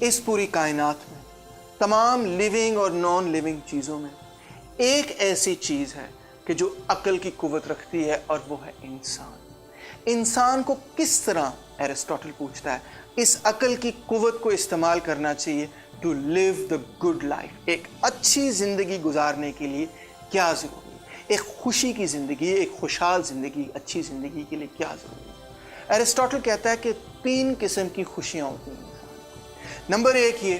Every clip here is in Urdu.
اس پوری کائنات میں تمام لیونگ اور نان لیونگ چیزوں میں ایک ایسی چیز ہے کہ جو عقل کی قوت رکھتی ہے، اور وہ ہے انسان۔ انسان کو کس طرح، ایرسٹوٹل پوچھتا ہے، اس عقل کی قوت کو استعمال کرنا چاہیے to live the good life, ایک اچھی زندگی گزارنے کے لیے کیا ضروری ہے، ایک خوشی کی زندگی، ایک خوشحال زندگی، اچھی زندگی کے لیے کیا ضروری ہے۔ ایرسٹوٹل کہتا ہے کہ 3 قسم کی خوشیاں ہوتی ہیں انسان۔ نمبر 1 یہ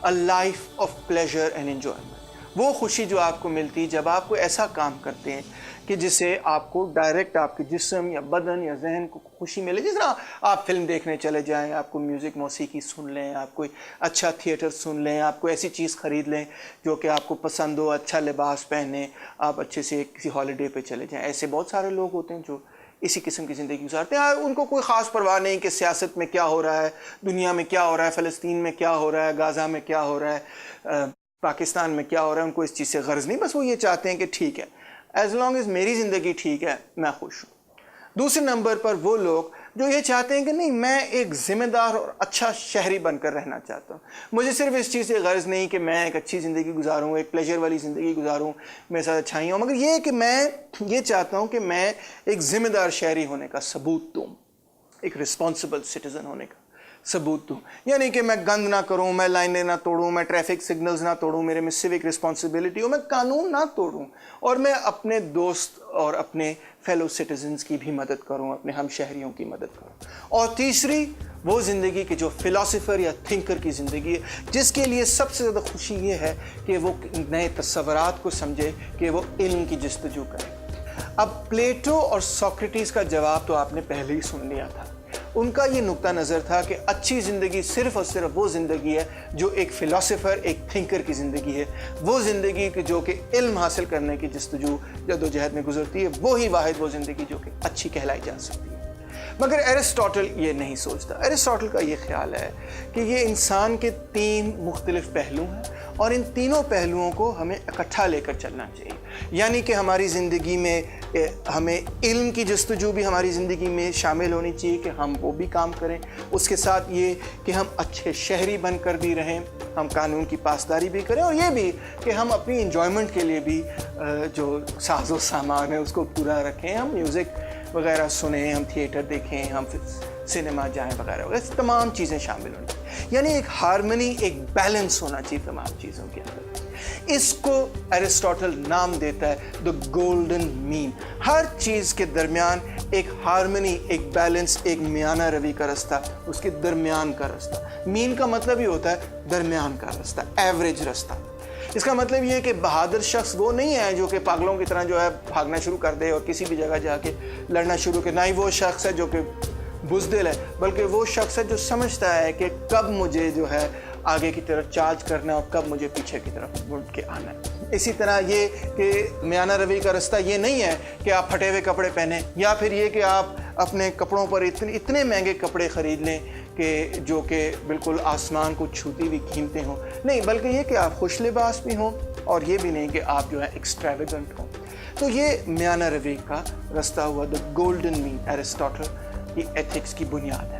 a life of pleasure and enjoyment، وہ خوشی جو آپ کو ملتی ہے جب آپ کو ایسا کام کرتے ہیں کہ جسے آپ کو ڈائریکٹ آپ کے جسم یا بدن یا ذہن کو خوشی ملے، جس طرح آپ فلم دیکھنے چلے جائیں، آپ کو میوزک موسیقی سن لیں، آپ کوئی اچھا تھیٹر سن لیں، آپ کو ایسی چیز خرید لیں جو کہ آپ کو پسند ہو، اچھا لباس پہنیں، آپ اچھے سے کسی ہالیڈے پہ چلے جائیں۔ ایسے بہت سارے لوگ ہوتے ہیں جو اسی قسم کی زندگی گزارتے ہیں، ان کو کوئی خاص پرواہ نہیں کہ سیاست میں کیا ہو رہا ہے، دنیا میں کیا ہو رہا ہے، فلسطین میں کیا ہو رہا ہے، غزہ میں کیا ہو رہا ہے، پاکستان میں کیا ہو رہا ہے، ان کو اس چیز سے غرض نہیں، بس وہ یہ چاہتے ہیں کہ ٹھیک ہے، ایز لانگ ایز میری زندگی ٹھیک ہے میں خوش ہوں۔ دوسرے نمبر پر وہ لوگ جو یہ چاہتے ہیں کہ نہیں، میں ایک ذمہ دار اور اچھا شہری بن کر رہنا چاہتا ہوں، مجھے صرف اس چیز سے غرض نہیں کہ میں ایک اچھی زندگی گزاروں، ایک پلیجر والی زندگی گزاروں، میرے ساتھ اچھائیاں ہوں، مگر یہ کہ میں یہ چاہتا ہوں کہ میں ایک ذمہ دار شہری ہونے کا ثبوت دوں، ایک رسپانسبل سٹیزن ہونے کا ثبوت دوں، یعنی کہ میں گند نہ کروں، میں لائنیں نہ توڑوں، میں ٹریفک سگنلز نہ توڑوں، میرے میں سیوک رسپانسبلٹی ہو، میں قانون نہ توڑوں، اور میں اپنے دوست اور اپنے فیلو سٹیزنز کی بھی مدد کروں، اپنے ہم شہریوں کی مدد کروں۔ اور تیسری وہ زندگی کہ جو فلاسفر یا تھنکر کی زندگی ہے، جس کے لیے سب سے زیادہ خوشی یہ ہے کہ وہ نئے تصورات کو سمجھے، کہ وہ علم کی جستجو کرے۔ اب پلیٹو اور سوکریٹس کا جواب تو آپ نے پہلے ہی سن لیا تھا۔ ان کا یہ نقطہ نظر تھا کہ اچھی زندگی صرف اور صرف وہ زندگی ہے جو ایک فلاسفر، ایک تھنکر کی زندگی ہے، وہ زندگی جو کہ علم حاصل کرنے کی جستجو جدوجہد میں گزرتی ہے، وہی واحد وہ زندگی جو کہ اچھی کہلائی جا سکتی ہے۔ مگر ایرسٹوٹل یہ نہیں سوچتا۔ ایرسٹوٹل کا یہ خیال ہے کہ یہ انسان کے 3 مختلف پہلو ہیں، اور ان تینوں پہلوؤں کو ہمیں اکٹھا لے کر چلنا چاہیے، یعنی کہ ہماری زندگی میں ہمیں علم کی جستجو بھی ہماری زندگی میں شامل ہونی چاہیے کہ ہم وہ بھی کام کریں، اس کے ساتھ یہ کہ ہم اچھے شہری بن کر بھی رہیں، ہم قانون کی پاسداری بھی کریں، اور یہ بھی کہ ہم اپنی انجوائمنٹ کے لیے بھی جو ساز و سامان ہے اس کو پورا رکھیں، ہم میوزک وغیرہ سنیں، ہم تھیٹر دیکھیں، ہم سنیما جائیں وغیرہ وغیرہ، تمام چیزیں شامل ہونی چاہیے، یعنی ایک ہارمنی، ایک بیلنس ہونا چاہیے تمام چیزوں کے اندر۔ اس کو ایرسٹوٹل نام دیتا ہے دا گولڈن مین، ہر چیز کے درمیان ایک ہارمنی، ایک بیلنس، ایک میانہ روی کا رستہ، اس کے درمیان کا رستہ۔ مین کا مطلب ہی ہوتا ہے درمیان کا رستہ، ایوریج رستہ۔ اس کا مطلب یہ ہے کہ بہادر شخص وہ نہیں ہے جو کہ پاگلوں کی طرح جو ہے بھاگنا شروع کر دے اور کسی بھی جگہ جا کے لڑنا شروع کرے، نہ ہی وہ شخص ہے جو کہ بزدل ہے، بلکہ وہ شخص ہے جو سمجھتا ہے کہ کب مجھے جو ہے آگے کی طرف چارج کرنا ہے اور کب مجھے پیچھے کی طرف مڑ کے آنا ہے۔ اسی طرح یہ کہ میانہ روی کا رستہ یہ نہیں ہے کہ آپ پھٹے ہوئے کپڑے پہنیں، یا پھر یہ کہ آپ اپنے کپڑوں پر اتنے مہنگے کپڑے خرید لیں کہ جو کہ بالکل آسمان کو چھوتی ہوئی قیمتیں ہوں، نہیں، بلکہ یہ کہ آپ خوش لباس بھی ہوں، اور یہ بھی نہیں کہ آپ جو ہے ایکسٹریویگنٹ ہوں۔ تو یہ میانہ روی کا رستہ ہوا، دا گولڈن مین، ایرسٹوٹل کی ایتھکس کی بنیاد ہے۔